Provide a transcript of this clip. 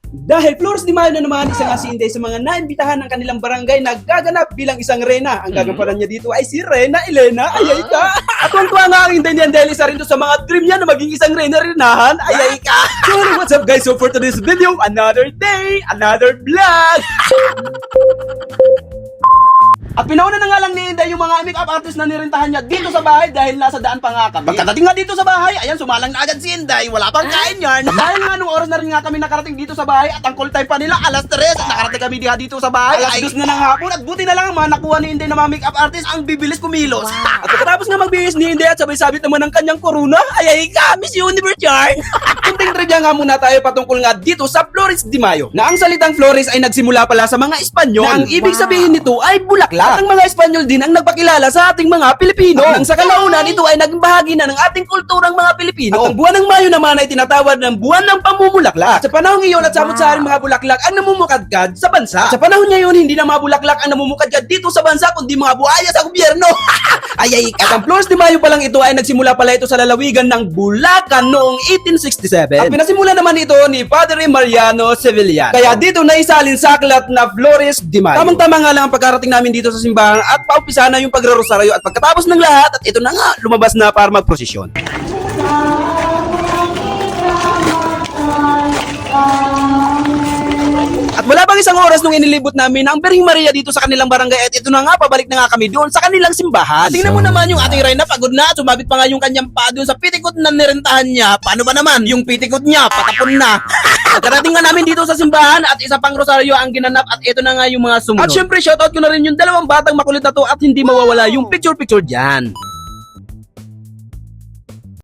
Dahil Flores de Mayo na naman, isang asinday sa mga naimbitahan ng kanilang barangay na gaganap bilang isang reyna. Ang gagampanan niya dito ay si Reyna Elena Ayayka. At tuwa nga ang Inday ni Andel, isa rin to sa mga dream niya na maging isang reyna renahan. Ayayka. So what's up guys? So for today's video, another day, another vlog. At pinauna na nga lang ni Inday yung mga make-up artist na nirentahan niya dito sa bahay dahil nasa daan pa nga kami. Pagkadating nga dito sa bahay, ayan, sumalang na agad si Inday. Wala pang kain yarn. Dahil nga nung oras na rin nga kami nakarating dito sa bahay at ang call time pa nila, alas 3 at nakarating kami dito sa bahay. Alas 2 na ng hapon at buti na lang ang mga nakuha ni Inday na mga make-up artist ang bibilis kumilos. At pagkatapos nga magbihis ni Inday at sabay-sabit naman ang kanyang corona, ay Miss Universe yarn. Kunting trivia nga muna tayo patungkol nga dito sa Flores de Mayo. Na ang salitang Flores ay nagsimula pala sa mga Espanyol. Na ang ibig sabihin nito ay bulaklak. At ang mga Espanyol din ang nagpakilala sa ating mga Pilipino. At nang sa kalaunan, ito ay naging bahagi na ng ating kulturang mga Pilipino. At ang buwan ng Mayo naman ay tinatawag ng buwan ng pamumulaklak. At sa panahon ngayon at samot-saring mga bulaklak ang namumukadkad sa bansa. At sa panahon ngayon, hindi na mga bulaklak ang namumukadkad dito sa bansa, kundi mga buhaya sa gobyerno. At ang Flores de Mayo pa lang ito ay nagsimula pala ito sa lalawigan ng Bulacan noong 1867. At pinasimula naman ito ni Padre Mariano Sevillano. Kaya dito na isalin sa aklat na Flores de Mayo. Tamang-tama nga lang ang pagkarating namin dito sa simbahan at paumpisa na yung pagrarosaryo at pagkatapos ng lahat at ito na nga lumabas na para magprosesyon. At wala pang isang oras nung inilibot namin ang Birheng Maria dito sa kanilang barangay at ito na nga, pabalik na nga kami doon sa kanilang simbahan. Tingnan mo naman yung ating Reyna, pagod na, sumabit pa nga yung kanyang paa doon sa pitikot na nirentahan niya. Paano ba naman? Yung pitikot niya, patapon na. Pagkarating nga namin dito sa simbahan at isa pang rosaryo ang ginanap at ito na nga yung mga sumunod. At syempre, shoutout ko na rin yung dalawang batang makulit na to at hindi mawawala yung picture-picture dyan.